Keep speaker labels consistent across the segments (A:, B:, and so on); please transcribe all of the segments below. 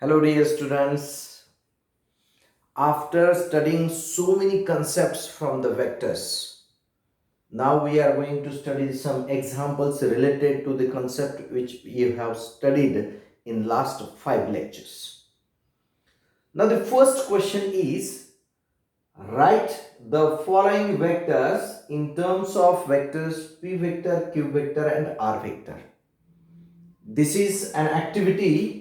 A: Hello, dear students. After studying so many concepts from the vectors, now we are going to study some examples related to the concept which you have studied in last 5 lectures. Now, the first question is write the following vectors in terms of vectors p vector, q vector, and r vector. This is an activity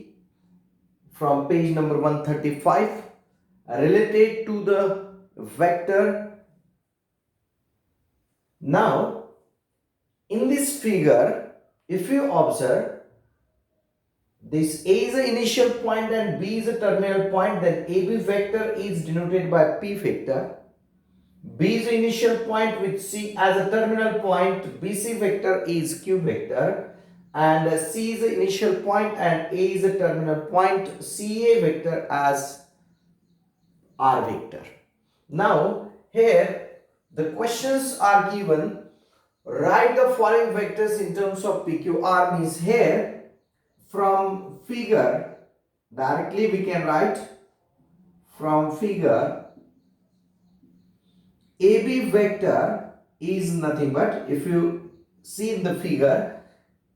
A: from page number 135 related to the vector. Now in this figure, if you observe, this A is the initial point and B is a terminal point, then AB vector is denoted by P vector. B is the initial point with C as a terminal point, BC vector is Q vector, and C is the initial point and A is a terminal point, CA vector as R vector. Now here the questions are given, write the following vectors in terms of PQR. Means here from figure directly we can write from figure AB vector is nothing but, if you see in the figure,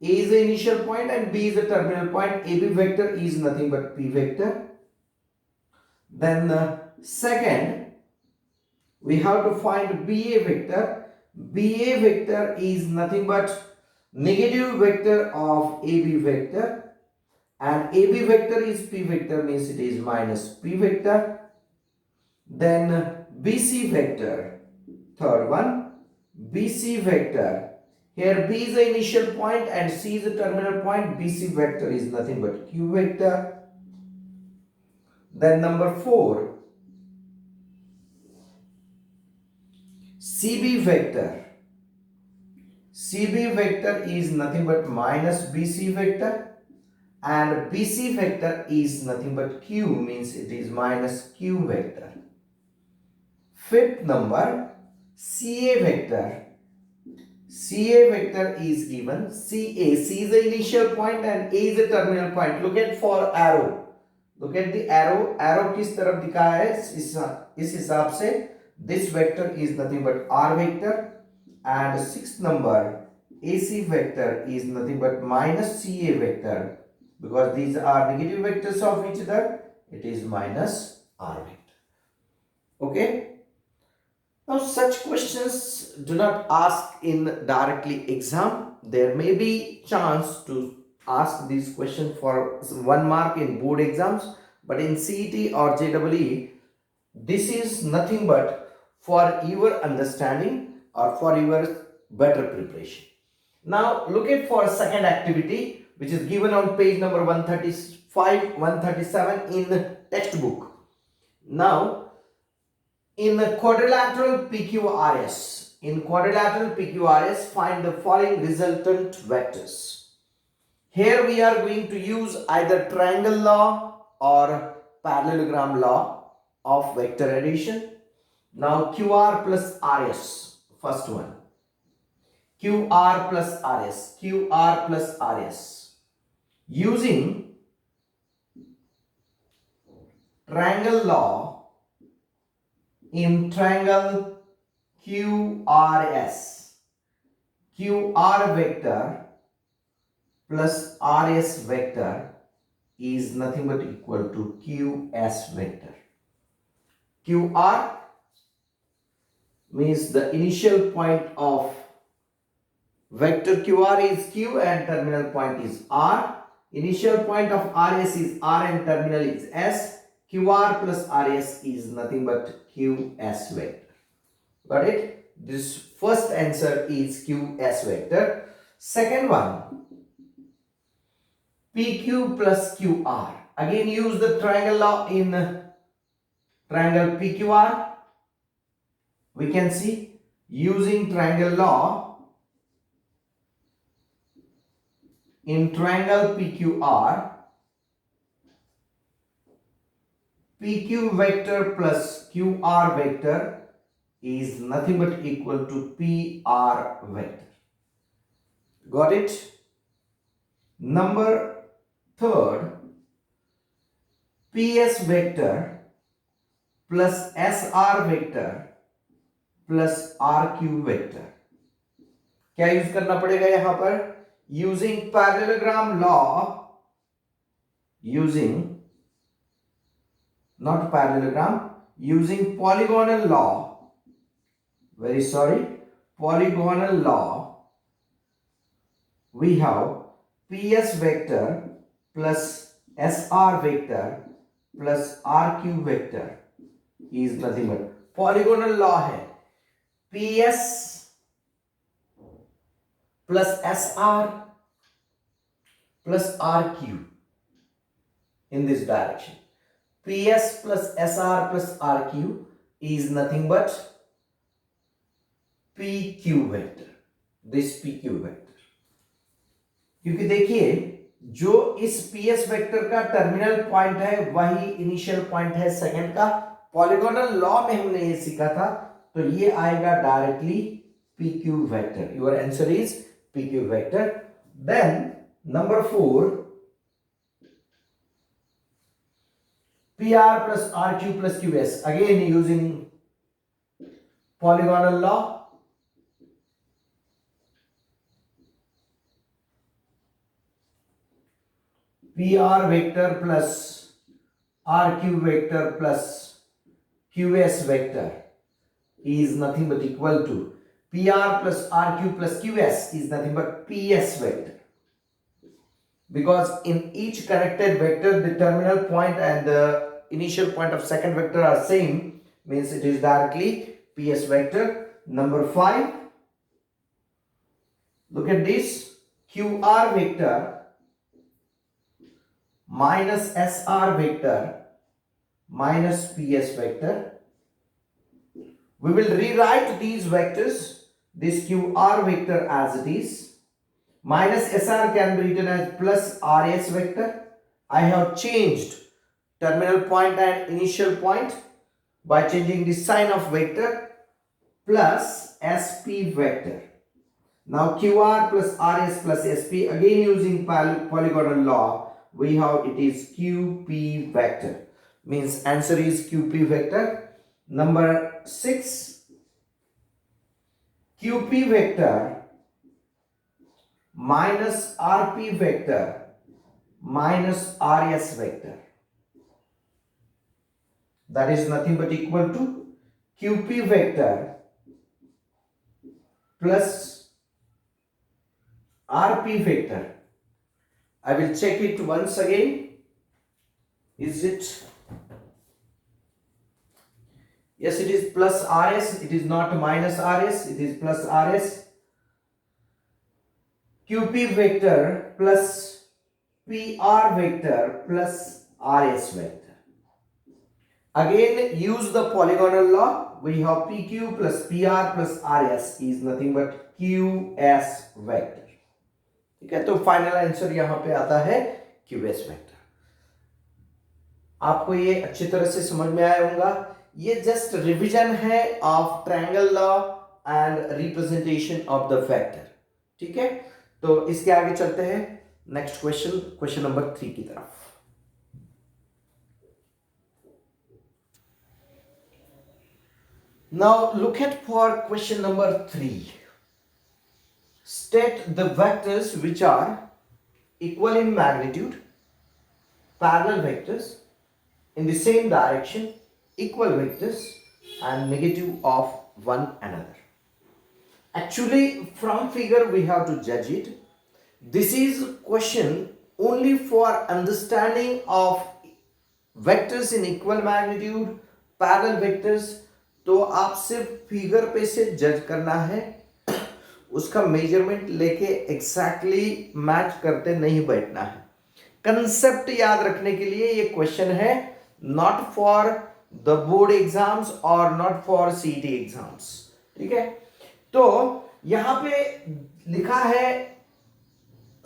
A: A is the initial point and B is the terminal point, AB vector is nothing but P vector. Then second, we have to find BA vector. BA vector is nothing but negative vector of AB vector, and AB vector is P vector, means it is minus P vector. Then BC vector, third one, BC vector. Here B is the initial point and C is the terminal point. BC vector is nothing but Q vector. Then number 4, CB vector. CB vector is nothing but minus BC vector, and BC vector is nothing but Q, means it is minus Q vector. Fifth number, CA vector. CA vector is given CA. C is the initial point and A is the terminal point. Look at for arrow. Look at the arrow. Arrow किस तरफ दिखा है इस हिसाब से this vector is nothing but R vector. And sixth number, AC vector is nothing but minus CA vector, because these are negative vectors of each other. It is minus R vector. Okay. Now such questions do not ask in directly exam. There may be chance to ask these questions for 1 mark in board exams, but in CET or JEE, this is nothing but for your understanding or for your better preparation. Now look at for a second activity which is given on page number 135, 137 in textbook. Now in quadrilateral PQRS, find the following resultant vectors. Here we are going to use either triangle law or parallelogram law of vector addition. Now QR plus RS, first one. QR plus RS. Using triangle law in triangle QRS, QR vector plus RS vector is nothing but equal to QS vector. QR means the initial point of vector QR is Q and terminal point is R. Initial point of RS is R and terminal is S. QR plus RS is nothing but QS vector. Got it? This first answer is QS vector. Second one, PQ plus QR. Again use the triangle law in triangle PQR. We can see using triangle law in triangle PQR, PQ vector plus QR vector is nothing but equal to PR vector. Got it? Number third, PS vector plus SR vector plus RQ vector. क्या use करना पड़ेगा यहां पर? Using parallelogram law, using not parallelogram, using polygonal law, very sorry, polygonal law, we have PS vector plus SR vector plus RQ vector is nothing but polygonal law है PS plus SR plus RQ in this direction. PS plus SR plus RQ is nothing but PQ vector, this PQ vector. क्योंकि देखिए जो इस PS vector का terminal point है वही initial point है second का। पॉलीगोनल लॉ में हमने ये सीखा था, तो ये आएगा directly PQ vector. Your answer is PQ vector. Then number 4, PR plus RQ plus QS, again using polygonal law, PR vector plus RQ vector plus QS vector is nothing but equal to PR plus RQ plus QS is nothing but PS vector. Because in each connected vector the terminal point and the initial point of second vector are same, means it is directly PS vector. Number 5, look at this, QR vector minus SR vector minus PS vector. We will rewrite these vectors, this QR vector as it is. Minus SR can be written as plus RS vector. I have changed terminal point and initial point by changing the sign of vector, plus SP vector. Now QR plus RS plus SP, again using polygonal law, we have it is QP vector, means answer is QP vector. Number 6, QP vector minus RP vector minus RS vector, that is nothing but equal to QP vector plus RP vector. I will check it once again. Is it? Yes, it is plus RS. It is not minus RS. It is plus RS. QP vector plus PR vector plus RS vector. Again use the polygonal law. We have PQ plus PR plus RS is nothing but QS vector. ठीक है, तो final answer यहां पे आता है QS vector. आपको ये अच्छी तरह से समझ में आया होगा। ये जस्ट रिवीजन है of triangle law and representation of the vector. ठीक है, तो इसके आगे चलते हैं नेक्स्ट क्वेश्चन, क्वेश्चन नंबर 3 की तरफ। Now look at for question number 3। State the vectors which are equal in magnitude, parallel vectors in the same direction, equal vectors and negative of one another. Actually from figure we have to judge it. This is question only for understanding of vectors in equal magnitude, parallel vectors. तो आप सिर्फ figure पे से जज करना है, उसका measurement लेके एग्जैक्टली मैच करते नहीं बैठना है। कंसेप्ट याद रखने के लिए ये क्वेश्चन है, not for the board exams और नॉट फॉर सीईटी एग्जाम्स। ठीक है, तो यहां पे लिखा है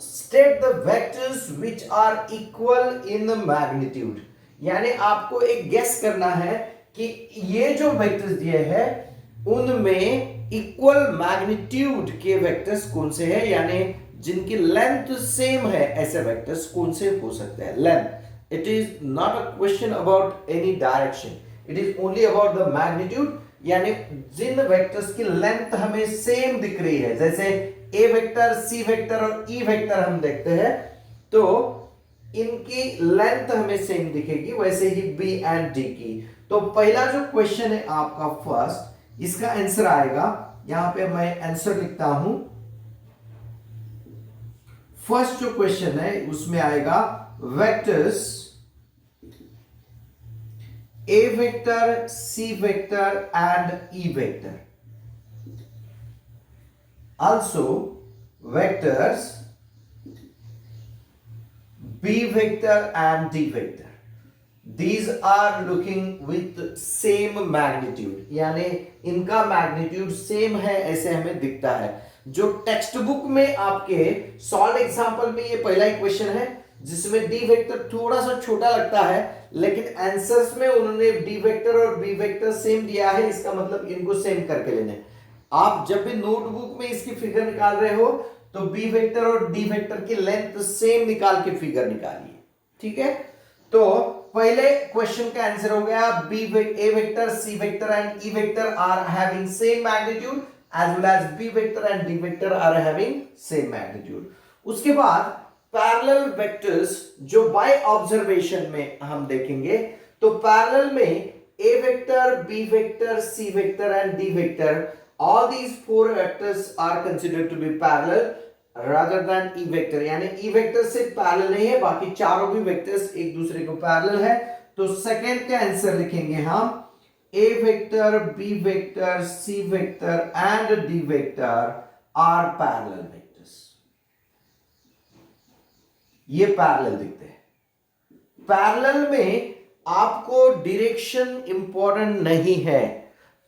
A: state the vectors which are equal in magnitude, यानी आपको एक गेस करना है कि ये जो वेक्टर्स दिए हैं उनमें इक्वल मैग्नीट्यूड के वेक्टर्स कौन से हैं, यानी जिनकी लेंथ सेम है, ऐसे वेक्टर्स कौन से हो सकते हैं। Length It is not a question about any direction. It is only about the magnitude. यानी जिन वेक्टर्स की लेंथ हमें सेम दिख रही है, जैसे ए वेक्टर, सी वेक्टर और ई वेक्टर हम देखते हैं, तो इनकी लेंथ हमें सेम दिखेगी, वैसे ही बी एंड डी की। तो पहला जो क्वेश्चन है आपका फर्स्ट, इसका आंसर आएगा, यहां पे मैं आंसर लिखता हूं। फर्स्ट जो क्वेश्चन है उसमें आएगा vectors A vector, C vector and E vector. Also vectors B vector and D vector. These are looking with same magnitude, यानी इनका मैग्नीट्यूड सेम है, ऐसे हमें दिखता है। जो टेक्स्ट बुक में आपके सॉल्व एग्जांपल में ये पहला ही क्वेश्चन है जिसमें डी वेक्टर थोड़ा सा छोटा लगता है, लेकिन आंसर्स में उन्होंने डी वेक्टर और बी वेक्टर सेम दिया है, इसका मतलब इनको सेम करके लेने। आप जब भी नोटबुक में इसकी फिगर निकाल रहे हो तो बी वेक्टर और डी वेक्टर की लेंथ सेम निकाल के फिगर निकालिए, ठीक है। तो पहले क्वेश्चन का आंसर हो गया B A vector, C vector and E vector are having same magnitude as well as B vector and D vector are having same magnitude. उसके बाद पैरेलल वेक्टर्स जो बाय ऑब्जर्वेशन में हम देखेंगे, तो पैरेलल में A vector, B vector, C vector and D vector, all these four vectors are considered to be parallel rather than e vector, यानी e vector से पैरेलल नहीं है, बाकी चारों भी वेक्टर्स एक दूसरे को पैरेलल है। तो सेकंड का आंसर लिखेंगे हम a vector, b vector, c vector and d vector are parallel vectors. ये पैरेलल दिखते हैं। पैरेलल में आपको डायरेक्शन इंपॉर्टेंट नहीं है,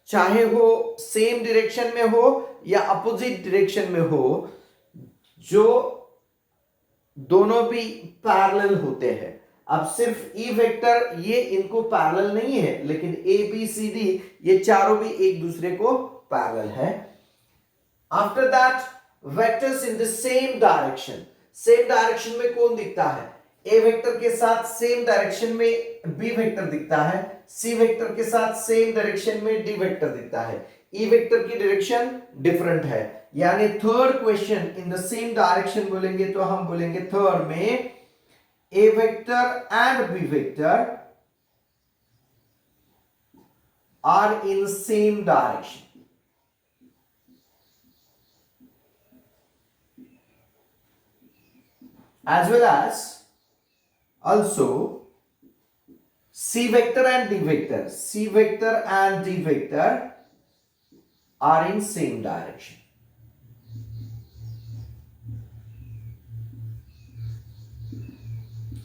A: चाहे वो सेम डायरेक्शन में हो या अपोजिट डायरेक्शन में हो, जो दोनों भी पैरेलल होते हैं। अब सिर्फ ई वेक्टर ये इनको पैरेलल नहीं है, लेकिन ए बी सी डी ये चारों भी एक दूसरे को पैरेलल है। After that vectors in the same direction, same direction में कौन दिखता है? ए वेक्टर के साथ सेम डायरेक्शन में बी वेक्टर दिखता है, सी वेक्टर के साथ सेम डायरेक्शन में डी वेक्टर दिखता है। ई वेक्टर की डायरेक्शन डिफरेंट है, यानी third question in the same direction बोलेंगे तो हम बोलेंगे थर्ड में A vector and B vector are in same direction. As well as also C vector and D vector, C vector and D vector are in same direction.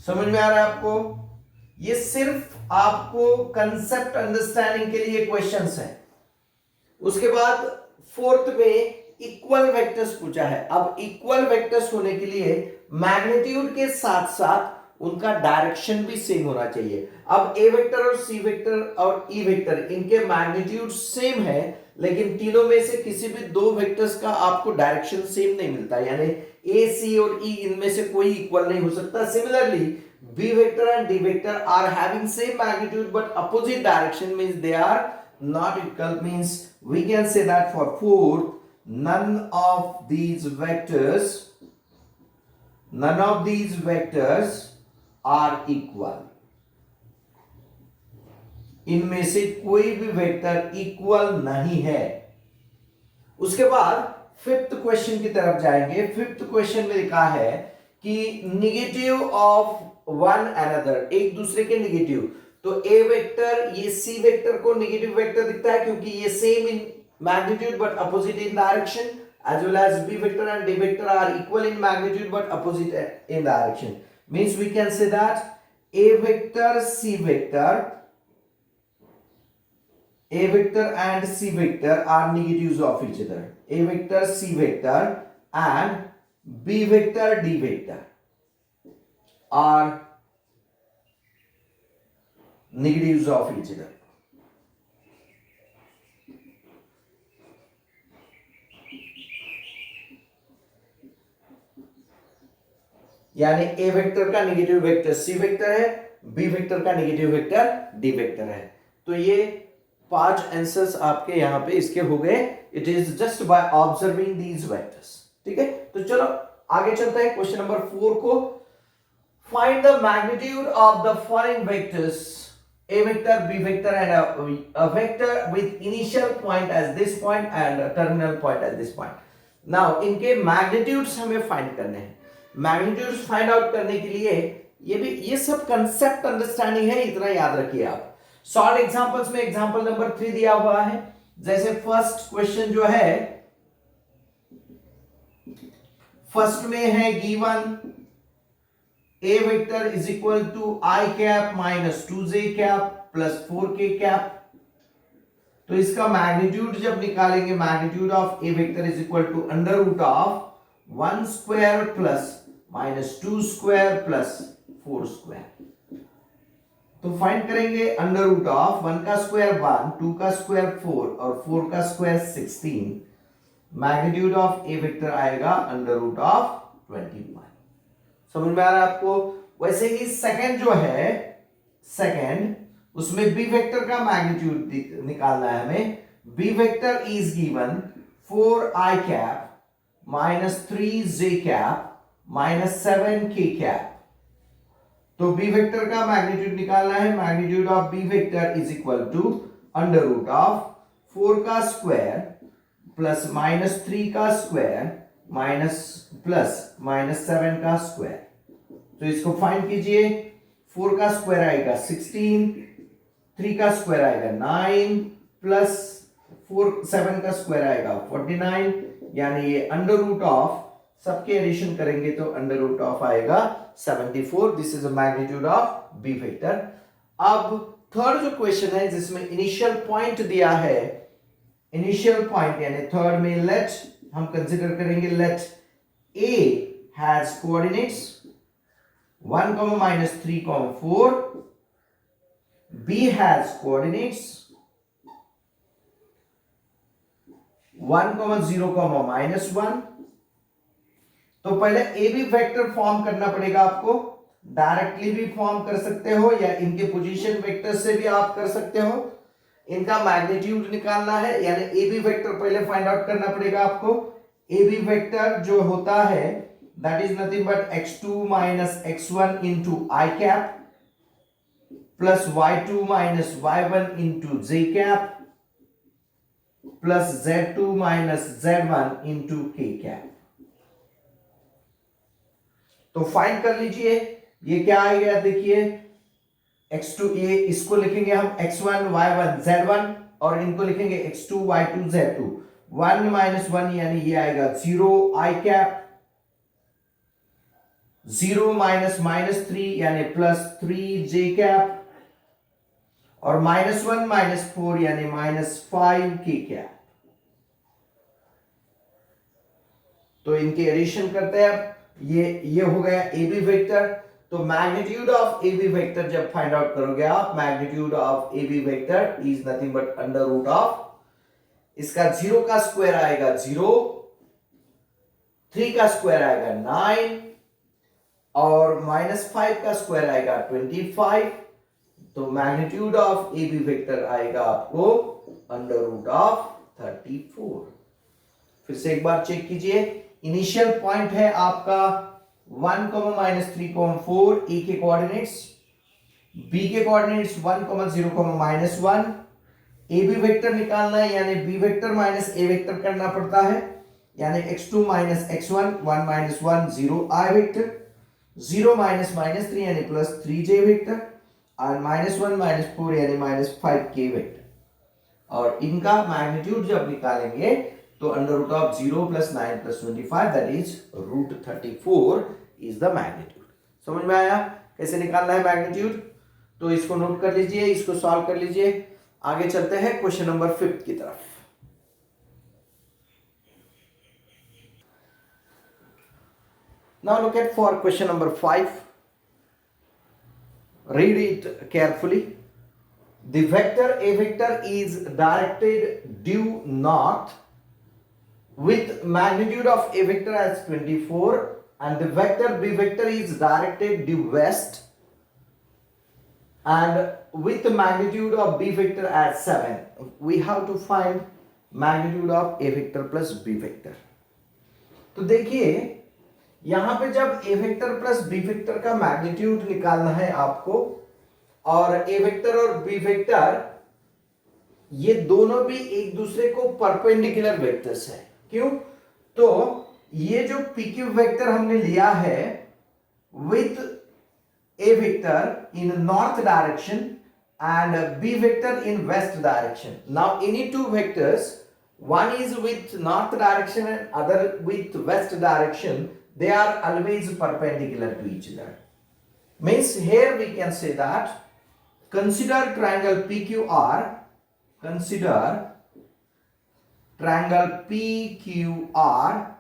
A: समझ में आ रहा है आपको? ये सिर्फ आपको कंसेप्ट अंडरस्टैंडिंग के लिए क्वेश्चंस हैं। उसके बाद फोर्थ में इक्वल वेक्टर्स पूछा है। अब इक्वल वेक्टर्स होने के लिए मैग्नीट्यूड के साथ साथ उनका डायरेक्शन भी सेम होना चाहिए। अब ए वेक्टर और सी वेक्टर और ई वेक्टर इनके मैग्नीट्यूड सेम है, लेकिन तीनों में से किसी भी दो वेक्टर्स का आपको डायरेक्शन सेम नहीं मिलता, यानी ए सी और ई इनमें से कोई इक्वल नहीं हो सकता। Similarly B vector and D vector are having same magnitude but opposite direction means they are not equal, means we can say that for fourth none of these vectors are equal। इनमें से कोई भी vector equal नहीं है। उसके बाद fifth question की तरफ जाएंगे। फिफ्थ क्वेश्चन में लिखा है कि निगेटिव ऑफ वन अनदर, एक दूसरे के निगेटिव। तो ए वेक्टर ये सी वेक्टर को निगेटिव वेक्टर दिखता है क्योंकि ये same in magnitude but opposite in direction, as well as b vector and d vector are equal in magnitude but opposite in direction, means we can say that a vector and c vector are negatives of each other। a vector, c vector and b vector, d vector are negatives of each other। यानी ए vector का negative vector C vector है, B vector का negative vector D vector है। तो ये 5 answers आपके यहां पे इसके हो गए। It is just by observing these vectors. ठीक है, तो चलो आगे चलते हैं क्वेश्चन नंबर 4 को। Find the magnitude of the following vectors a vector, b vector and a vector with initial point as this point and a terminal point as this point. Now इनके magnitudes हमें find करने हैं। Magnitudes find out करने के लिए ये सब concept understanding है, इतना याद रखिए आप। सॉल्व एग्जांपल्स में एग्जांपल नंबर 3 दिया हुआ है। जैसे फर्स्ट क्वेश्चन जो है, फर्स्ट में है given A vector is equal to I cap minus 2j cap plus 4k cap। तो इसका मैग्नीट्यूड जब निकालेंगे, magnitude of A vector is equal to under root of 1 square plus minus 2 square plus 4 square. तो find करेंगे under root of 1 का square 1, 2 का square 4 और 4 का square 16। Magnitude of A vector आएगा अंडर रूट ऑफ 21। समझ में आ रहा है आपको? वैसे ही सेकंड जो है, सेकंड उसमें बी वेक्टर का मैग्नीट्यूड निकालना है हमें। B vector is given 4i cap minus 3j cap minus 7k cap. तो बी वेक्टर का मैग्नीट्यूड निकालना है। Magnitude of B vector is equal to under root of 4 का स्क्वायर प्लस माइनस 3 का स्क्वायर माइनस प्लस माइनस 7 का square. तो इसको find कीजिए। 4 का स्क्वायर आएगा 16, 3 का स्क्वायर आएगा 9 प्लस 7 का स्क्वायर आएगा 49, यानी ये अंडर रूट ऑफ सबके एडिशन करेंगे तो अंडर रूट ऑफ आएगा 74। This is the magnitude of B vector. अब थर्ड जो क्वेश्चन है जिसमें इनिशियल पॉइंट दिया है, इनिशियल पॉइंट यानी थर्ड में लेट हम कंसिडर करेंगे, let A has coordinates 1, minus 3, 4. B has coordinates 1, 0, minus 1. तो पहले ए बी वेक्टर फॉर्म करना पड़ेगा आपको। डायरेक्टली भी फॉर्म कर सकते हो या इनके पोजीशन वेक्टर से भी आप कर सकते हो। इनका मैग्नीट्यूड निकालना है, यानी ए बी वेक्टर पहले फाइंड आउट करना पड़ेगा आपको। ए बी वेक्टर जो होता है that is nothing but x2 minus x1 into I cap plus y2 minus y1 into j cap plus z2 minus z1 into k cap। तो फाइंड कर लीजिए ये क्या आएगा, देखिए x2, ये इसको लिखेंगे हम x1 y1 z1 और इनको लिखेंगे x2 y2 z2। 1 minus 1 यानी ये आएगा 0 I cap, 0 माइनस माइनस 3 यानी प्लस 3j कैप और माइनस 1 माइनस 4 यानी माइनस 5k कैप। तो इनके एडिशन करते हैं अब। ये हो गया ए बी वेक्टर। तो magnitude of A B vector जब फाइंड आउट करोगे आप, magnitude of A B vector is nothing but under root of, इसका 0 का स्क्वायर आएगा 0, 3 का स्क्वायर आएगा 9 और माइनस 5 का स्क्वायर आएगा 25। तो magnitude of A B vector आएगा आपको अंडर रूट ऑफ 34। फिर से एक बार चेक कीजिए। इनिशियल पॉइंट है आपका 1, माइनस 3, 4 ए के कोऑर्डिनेट्स, बी के coordinates 1, 0, minus 1। A B vector निकालना है यानी B vector minus A vector करना पड़ता है, यानी x2 minus x1 1 minus 1 0 I vector, 0 minus minus 3 यानी प्लस 3j वेक्टर और माइनस 1 माइनस 4 यानी माइनस 5k वेक्टर। और इनका मैग्नीट्यूड जब निकालेंगे तो under root of 0 plus 9 plus 25 that is root 34 is the magnitude. समझ में आया कैसे निकालना है मैग्नीट्यूड? तो इसको नोट कर लीजिए, इसको सॉल्व कर लीजिए। आगे चलते हैं क्वेश्चन नंबर 5 की तरफ। Now look at for question number 5. Read it carefully. The vector A vector is directed due north with magnitude of A vector as 24 and the vector B vector is directed due west and with the magnitude of B vector as 7. We have to find magnitude of A vector plus B vector. तो देखिए यहां पे जब A vector plus B vector का magnitude निकालना है आपको, और A वेक्टर और B वेक्टर ये दोनों भी एक दूसरे को परपेंडिकुलर वेक्टर्स है. क्यों? तो ये जो PQ वेक्टर हमने लिया है with A vector in north direction and B vector in west direction. Now any two vectors, one is with north direction and other with west direction, they are always perpendicular to each other. Means here we can say that consider triangle PQR, consider triangle PQR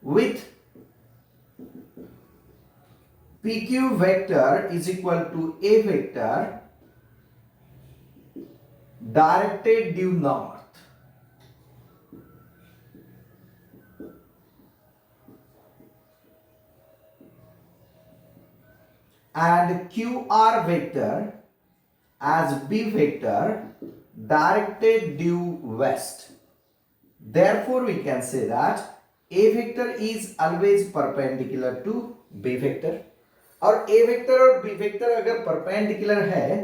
A: with PQ vector is equal to A vector directed due north. And QR vector as B vector directed due west. Therefore, we can say that A vector is always perpendicular to B vector. और A vector और B vector अगर perpendicular है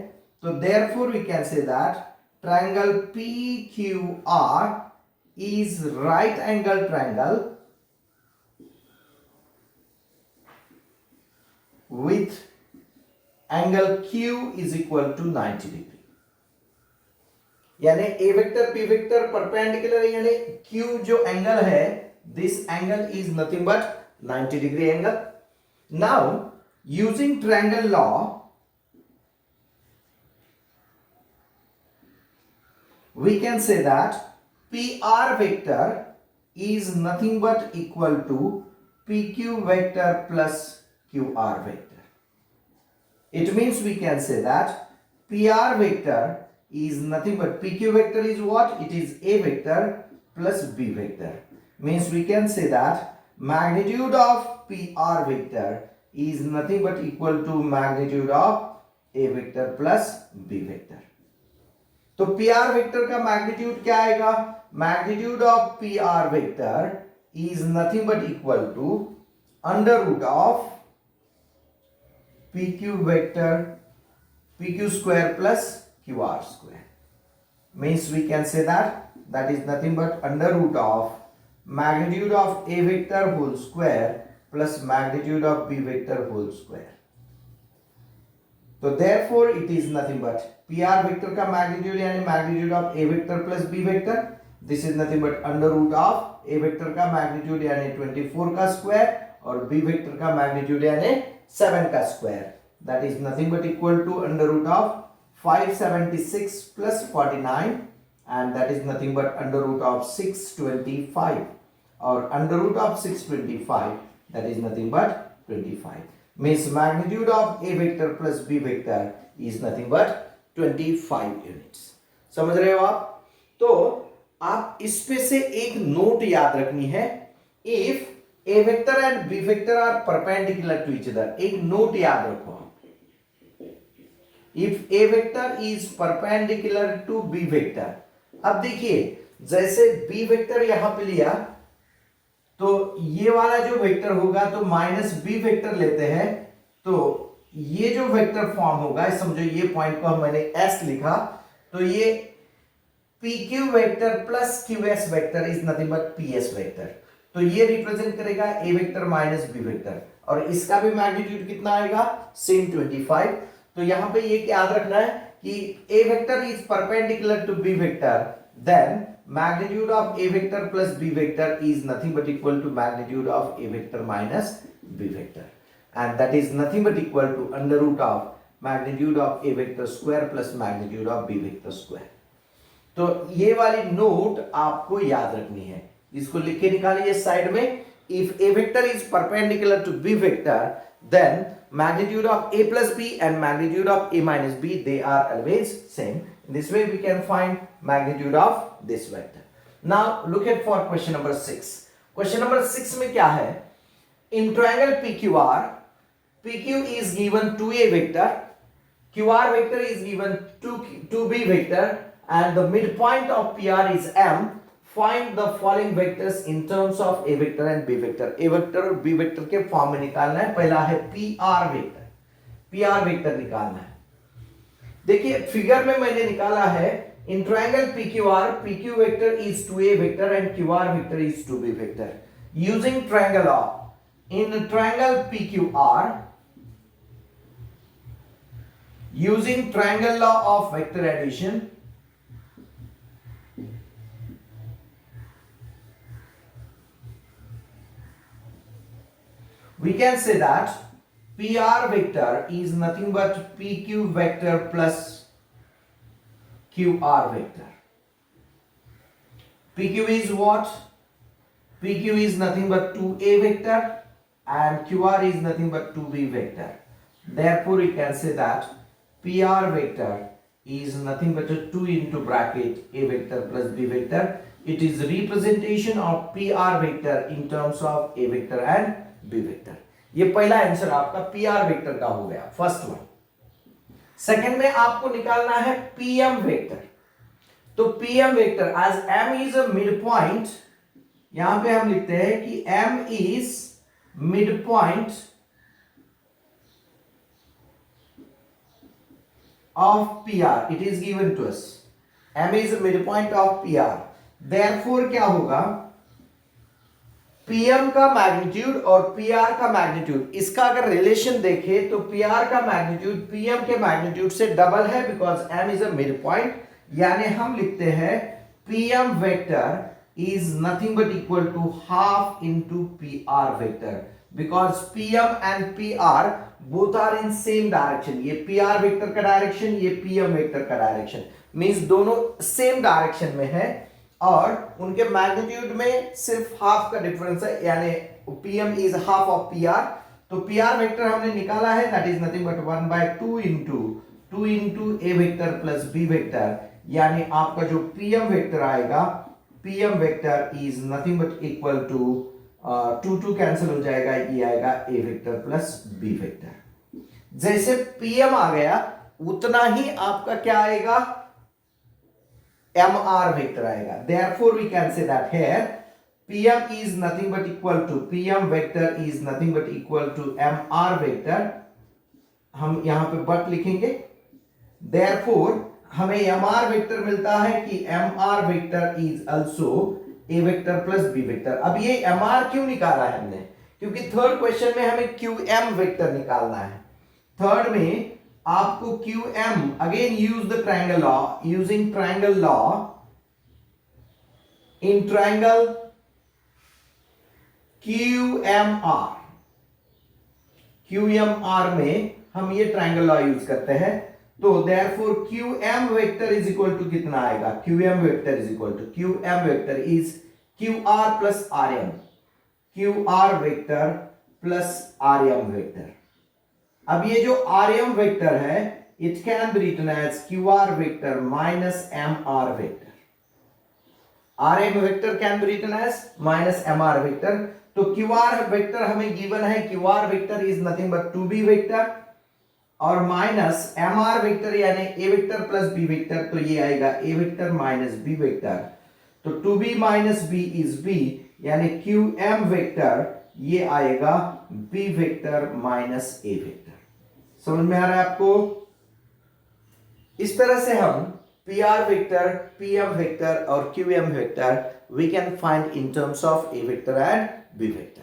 A: तो therefore we can say that triangle PQR is right angle triangle with angle Q is equal to 90 degree. यानी A vector P vector perpendicular यानी Q जो angle है, this angle is nothing but 90 degree angle. Now using triangle law, we can say that PR vector is nothing but equal to PQ vector plus QR vector. It means we can say that PR vector is nothing but PQ vector is what? It is A vector plus B vector. Means we can say that magnitude of PR vector is nothing but equal to magnitude of A vector plus B vector. तो PR vector का magnitude क्या आएगा? Magnitude of PR vector is nothing but equal to under root of PQ vector PQ square plus QR square. Means we can say that is nothing but under root of magnitude of A vector whole square plus magnitude of B vector whole square. So therefore it is nothing but PR vector का magnitude यानी magnitude of A vector plus B vector, this is nothing but under root of A vector का magnitude यानी 24 का square और B vector का magnitude यानी 7 का square, that is nothing but equal to under root of 576 plus 49 and that is nothing but under root of 625 or under root of 625, that is nothing but 25. Means magnitude of A vector plus B vector is nothing but 25 units. समझ रहे हो आप? तो आप इस पे से एक नोट याद रखनी है. If A vector and B vector are perpendicular to each other, एक नोट याद रखो. If A vector is perpendicular to B vector, अब देखिए जैसे B vector यहां पे लिया तो ये वाला जो वेक्टर होगा तो माइनस बी वेक्टर लेते हैं तो ये जो वेक्टर फॉर्म होगा, समझो ये पॉइंट को मैंने एस लिखा तो ये PQ vector plus QS vector is nothing but PS vector. तो ये रिप्रेजेंट करेगा A vector minus B vector और इसका भी मैग्नीट्यूड कितना आएगा? सेम 25. तो यहां पे ये याद रखना है कि A vector is perpendicular to B vector, then magnitude of A vector plus B vector is nothing but equal to magnitude of A vector minus B vector, and that is nothing but equal to under root of magnitude of A vector square plus magnitude of B vector square. तो ये वाली note आपको याद रखनी है, इसको लिख के निकालिए साइड में. If A vector is perpendicular to B vector, then magnitude of A plus B and magnitude of A minus B, they are always same. In this way we can find magnitude of this vector. Now look at for question number 6. Question number 6 में क्या है? In triangle PQR, PQ is given 2a vector, QR vector is given 2b vector, and the midpoint of PR is M. Find the following vectors in terms of a vector and b vector. a vector और b vector के form में निकालना है. पहला है PR vector. PR vector निकालना है. देखिए फिगर में मैंने निकाला है in triangle PQR, PQ vector is 2a vector and QR vector is 2b vector. Using triangle law, in triangle PQR, using triangle law of vector addition, we can say that PR vector is nothing but PQ vector plus QR vector. PQ is what? PQ is nothing but 2a vector and QR is nothing but 2b vector. Therefore, we can say that PR vector is nothing but a 2 into bracket a vector plus b vector. It is representation of PR vector in terms of a vector and b vector. ये पहला answer आपका PR vector का हो गया, first one. Second में आपको निकालना है PM वेक्टर. तो PM vector as M is a mid point, यहां पे हम लिखते हैं कि M is mid point of PR. It is given to us. M is a mid point of PR. Therefore क्या होगा, PM का मैग्नीट्यूड और PR का मैग्नीट्यूड, इसका अगर रिलेशन देखें तो PR का मैग्नीट्यूड PM के मैग्नीट्यूड से डबल है because M is a mid point. यानी हम लिखते हैं PM vector is nothing but equal to half into PR vector because PM and PR both are in same direction. ये PR vector का direction, ये PM vector का direction, means दोनों same direction में है और उनके मैग्नीट्यूड में सिर्फ हाफ का डिफरेंस है. यानी PM is half of PR. तो PR वेक्टर हमने निकाला है, that is nothing but 1/2 into a vector plus b vector. यानी आपका जो PM वेक्टर आएगा, PM vector is nothing but equal to 2 cancel हो जाएगा, ये आएगा a vector plus b vector. जैसे PM आ गया उतना ही आपका क्या आएगा, MR वेक्टर आएगा. Therefore we can say that here PM is nothing but equal to PM vector is nothing but equal to MR vector. हम यहां पे बट लिखेंगे. Therefore हमें MR वेक्टर मिलता है कि MR vector is also A vector plus B vector. अब ये MR क्यों निकाला है हमने, क्योंकि थर्ड क्वेश्चन में हमें QM वेक्टर निकालना है. थर्ड में आपको QM, again use the triangle law. Using triangle law in triangle QMR में हम ये ट्रायंगल लॉ यूज करते हैं. तो therefore QM vector is equal to कितना आएगा, QM vector is equal to QM vector is QR plus RM. QR vector plus RM vector. अब ये जो RM वेक्टर है it can be written as QR vector minus MR vector. RM vector can be written as minus MR vector. तो QR vector हमें given है, QR vector is nothing but 2b vector और minus MR vector यानी A vector plus B vector. तो ये आएगा A vector minus B vector. तो 2b minus B is B, यानी QM वेक्टर ये आएगा B vector minus A vector. समझ में आ रहा है आपको? इस तरह से हम PR वेक्टर, PM वेक्टर और QM vector we can find in terms of A vector and B vector.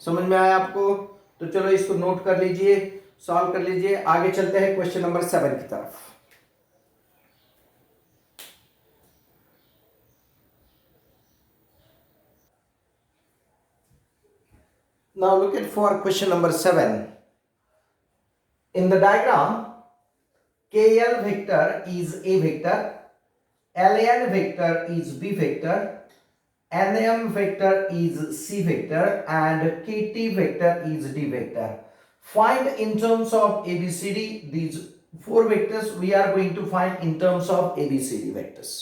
A: समझ में आया आपको? तो चलो इसको नोट कर लीजिए, सॉल्व कर लीजिए. आगे चलते हैं क्वेश्चन नंबर 7 की तरफ. Now look at for question number 7. In the diagram, KL vector is A vector, LN vector is B vector, NM vector is C vector, and KT vector is D vector. Find in terms of ABCD these four vectors we are going to find in terms of ABCD vectors.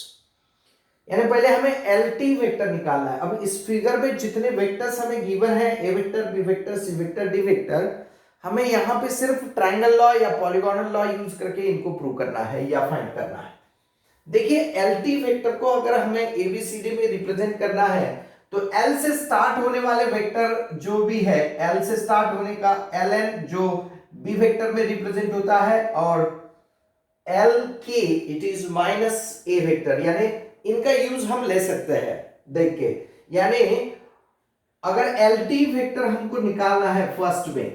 A: यानी पहले हमें L T vector निकालना है। अब इस figure में जितने vectors हमें गिवन है, A vector, B vector, C vector, D vector, हमें यहाँ पे सिर्फ ट्रायंगल लॉ या पॉलीगोनल लॉ यूज करके इनको प्रूव करना है या फाइंड करना है। देखिए एल टी वेक्टर को अगर हमें एबीसीडी में रिप्रेजेंट करना है तो एल से स्टार्ट होने वाले वेक्टर जो भी है, एल से स्टार्ट होने का एल एन जो बी वेक्टर में रिप्रेजेंट होता है, और एल के it is minus A vector, यानी इनका यूज हम ले सकते हैं देख के। यानी अगर एल टी वेक्टर हमको निकालना है फर्स्ट में,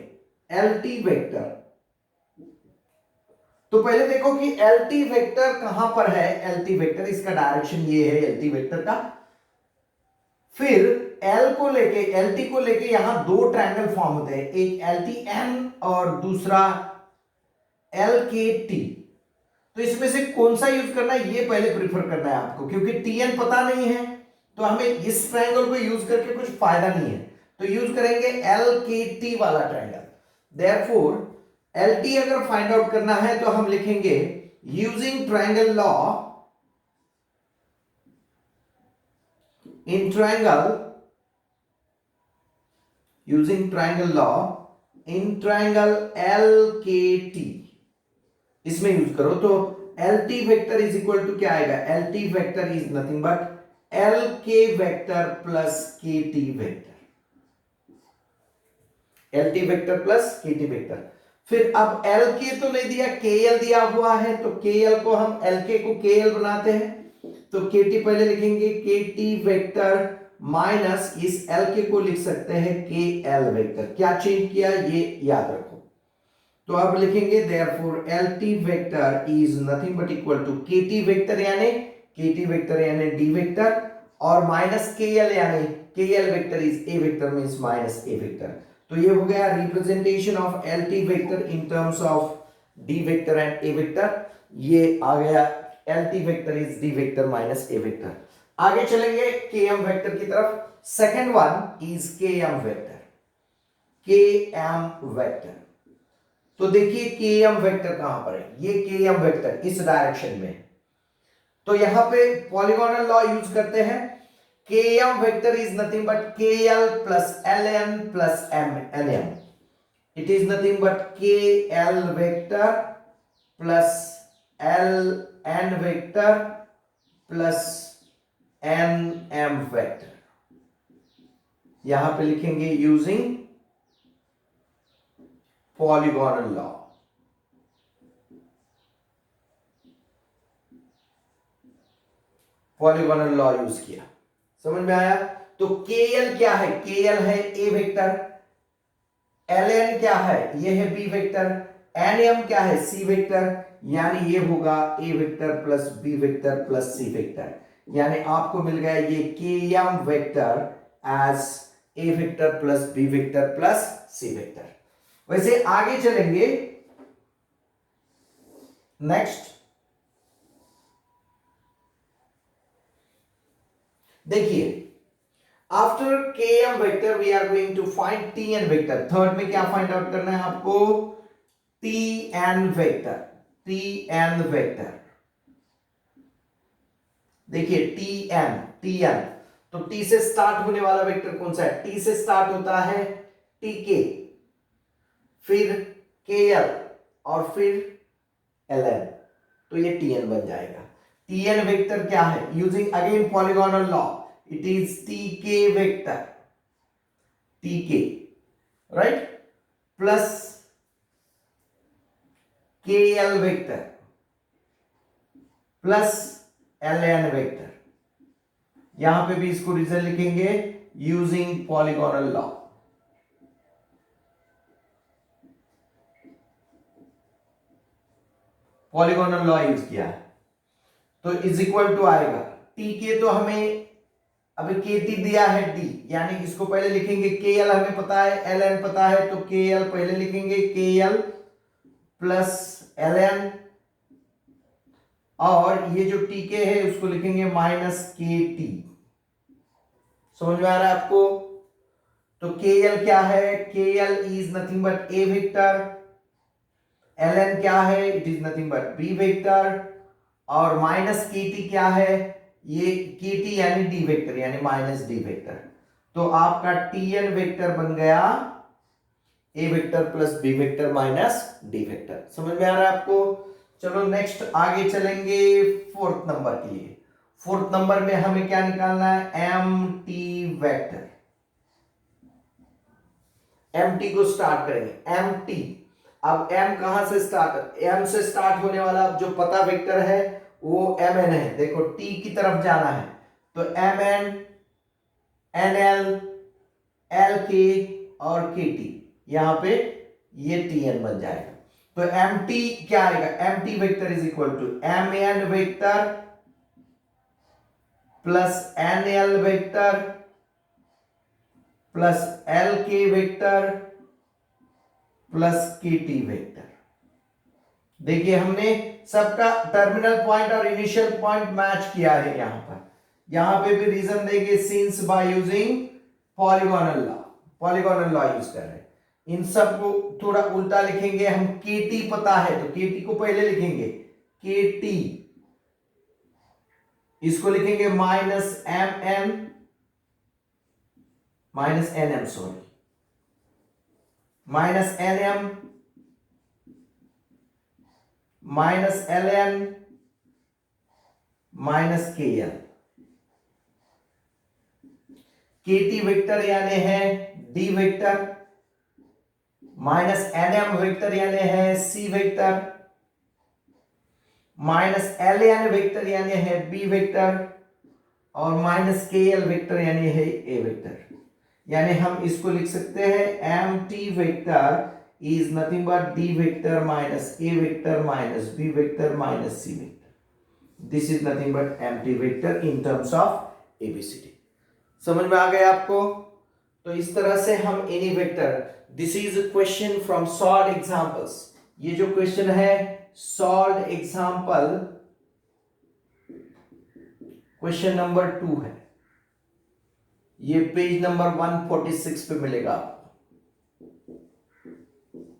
A: एल टी वेक्टर, तो पहले देखो कि एल टी वेक्टर कहां पर है। एल टी वेक्टर इसका डायरेक्शन ये है एल टी वेक्टर का। फिर एल को लेके, एल टी को लेके यहां दो ट्रायंगल फॉर्म होते हैं, एक एल टी एन और दूसरा एल के टी। तो इसमें से कौन सा यूज करना है ये पहले प्रिफर करना है आपको, क्योंकि टी एन पता नहीं है तो हमें इस ट्रायंगल को यूज करके कुछ फायदा नहीं है, तो यूज करेंगे एल के टी वाला ट्रायंगल। देयरफॉर एल टी अगर फाइंड आउट करना है तो हम लिखेंगे using triangle law in triangle, using triangle law in triangle LKT, इसमें यूज करो तो LT vector is equal to क्या आएगा, LT vector is nothing but LK vector plus KT vector, LT vector plus KT vector. फिर अब LK तो नहीं दिया, KL दिया हुआ है, तो KL को हम LK को KL बनाते हैं, तो KT पहले लिखेंगे KT वेक्टर माइनस इस LK को लिख सकते हैं KL वेक्टर। क्या चेंज किया ये याद रखो। तो अब लिखेंगे therefore LT vector is nothing but equal to KT vector यानी D वेक्टर और माइनस KL यानी KL vector is A vector means minus A vector. तो ये हो गया representation of LT vector in terms of D vector and A vector. ये आ गया LT vector is D vector minus A vector. आगे चलेंगे KM वेक्टर की तरफ। Second one is KM vector. KM vector, तो देखिए KM वेक्टर कहां पर है, ये KM वेक्टर इस डायरेक्शन में, तो यहां पे पॉलीगोनल लॉ यूज करते हैं। KM vector is nothing but KL plus LN plus NM, it is nothing but KL vector plus LN vector plus NM vector. यहां पे लिखेंगे using polygonal law. Polygonal law use किया, समझ में आया। तो KL क्या है, KL है A वेक्टर, LN क्या है, ये है B वेक्टर, NM क्या है C वेक्टर, यानी ये होगा A vector plus B vector plus C vector, यानी आपको मिल गया ये KM vector as A vector plus B vector plus C vector. वैसे आगे चलेंगे, नेक्स्ट देखिए, after KM vector we are going to find TN vector. Third में क्या फाइंड आउट करना है आपको, TN वेक्टर। TN वेक्टर देखिए TN, तो T से स्टार्ट होने वाला वेक्टर कौन सा है, T से स्टार्ट होता है TK, फिर KL और फिर LN, तो ये TN बन जाएगा। TN वेक्टर क्या है, using again polygonal law, it is TK vector, TK right plus KL vector plus LN vector. यहां पे भी इसको रीजन लिखेंगे using polygonal law. Polygonal law use किया है तो इज इक्वल टू आएगा TK, तो हमें अभी KT दिया है D, यानी इसको पहले लिखेंगे KL हमें पता है, LN पता है, तो KL पहले लिखेंगे KL प्लस LN, और ये जो TK है उसको लिखेंगे माइनस KT। समझ में आ रहा है आपको। तो KL क्या है, KL is nothing but A vector, LN क्या है, it is nothing but B vector, और माइनस KT क्या है, ये के टी यानी डी वेक्टर यानी माइनस डी वेक्टर। तो आपका टी एन वेक्टर बन गया A vector plus B vector minus D vector. समझ में आ रहा है आपको? चलो नेक्स्ट आगे चलेंगे फोर्थ नंबर के लिए। फोर्थ नंबर में हमें क्या निकालना है? M T vector. M T को स्टार्ट करेंगे। एम टी, अब एम कहां से स्टार्ट? एम से स्टार्ट होने वाला जो पता वेक्टर है वो एम एन है। देखो टी की तरफ जाना है तो M N, N L, L K और के टी, यहां पे ये टी एन बन जाएगा। तो एम टी क्या आएगा? M T vector is equal to M N vector plus N L vector plus L K vector plus K T vector. देखिए हमने सबका टर्मिनल पॉइंट और इनिशियल पॉइंट मैच किया है। यहां पे भी रीजन देंगे since by using polygonal law. Polygonal law use कर रहे हैं। इन सब को थोड़ा उल्टा लिखेंगे हम। के टी पता है तो के टी को पहले लिखेंगे के टी, इसको लिखेंगे minus M N, minus N M sorry, minus N M minus L N minus K L. K T vector यानी है D vector, minus N M vector यानी है C vector, minus L N vector यानी है B vector और minus K L vector यानी है A vector. यानी हम इसको लिख सकते हैं M T vector is nothing but d vector minus a vector minus b vector minus c vector. This is nothing but empty vector in terms of ABCD. समझ में आ गया आपको? तो इस तरह से हम any vector, this is a question from solved examples. ये जो क्वेश्चन है सॉल्व्ड एग्जांपल क्वेश्चन नंबर 2 है। ये पेज नंबर 146 पे मिलेगा आपको,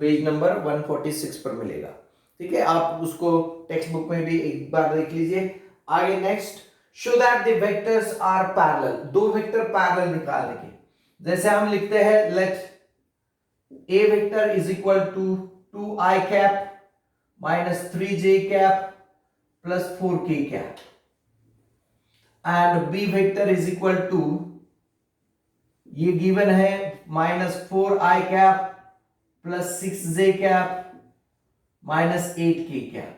A: पेज नंबर 146 पर मिलेगा। ठीक है, आप उसको टेक्स्ट बुक में भी एक बार देख लीजिए। आगे next, show that the vectors are parallel. दो वेक्टर पैरेलल निकालने के, जैसे हम लिखते हैं let a vector is equal to 2i cap minus 3j cap plus 4k cap and B vector is equal to, ये गिवन है minus 4i cap plus 6j cap minus 8k cap.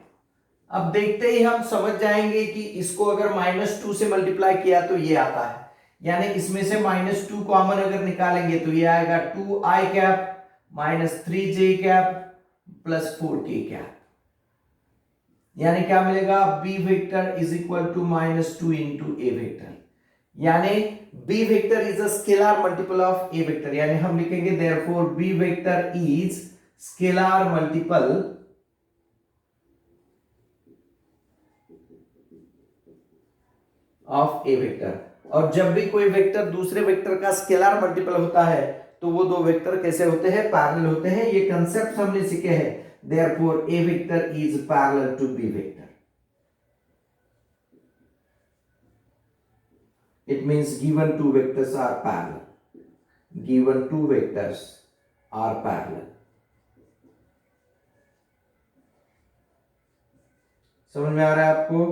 A: अब देखते ही हम समझ जाएंगे कि इसको अगर -2 से मल्टीप्लाई किया तो ये आता है, यानी इसमें से -2 कॉमन अगर निकालेंगे तो ये आएगा 2i cap minus 3j cap plus 4k cap. यानी क्या मिलेगा? b vector is equal to -2 into a vector. यानी b vector is a scalar multiple of a vector. यानी हम लिखेंगे therefore b vector is scalar multiple of a vector. और जब भी कोई वेक्टर दूसरे वेक्टर का स्केलर मल्टीपल होता है तो वो दो वेक्टर कैसे होते हैं? पैरेलल होते हैं। ये कंसेप्ट हमने सीखे हैं। Therefore a vector is parallel to b vector. It means given two vectors are parallel. Given two vectors are parallel. समझ में आ रहा है आपको?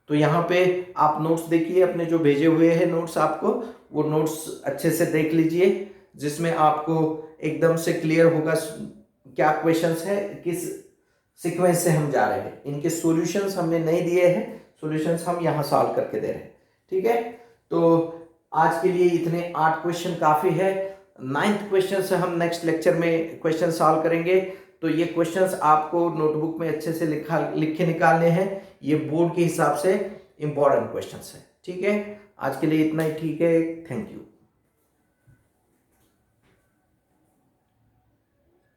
A: तो यहां पे आप नोट्स देखिए, अपने जो भेजे हुए हैं नोट्स आपको, वो नोट्स अच्छे से देख लीजिए, जिसमें आपको एकदम से क्लियर होगा क्या क्वेश्चंस है, किस सीक्वेंस से हम जा रहे हैं। इनके सॉल्यूशंस हमने नहीं दिए हैं, सॉल्यूशंस हम यहां सॉल्व करके दे रहे हैं। ठीक है, तो आज के लिए इतने 8 क्वेश्चन काफी है। 9th क्वेश्चन से हम नेक्स्ट लेक्चर में क्वेश्चन सॉल्व करेंगे। तो ये क्वेश्चंस आपको नोटबुक में अच्छे से लिखे निकालने हैं। ये बोर्ड के हिसाब से इंपॉर्टेंट क्वेश्चंस है। ठीक है, आज के लिए इतना ही ठीक है। Thank you.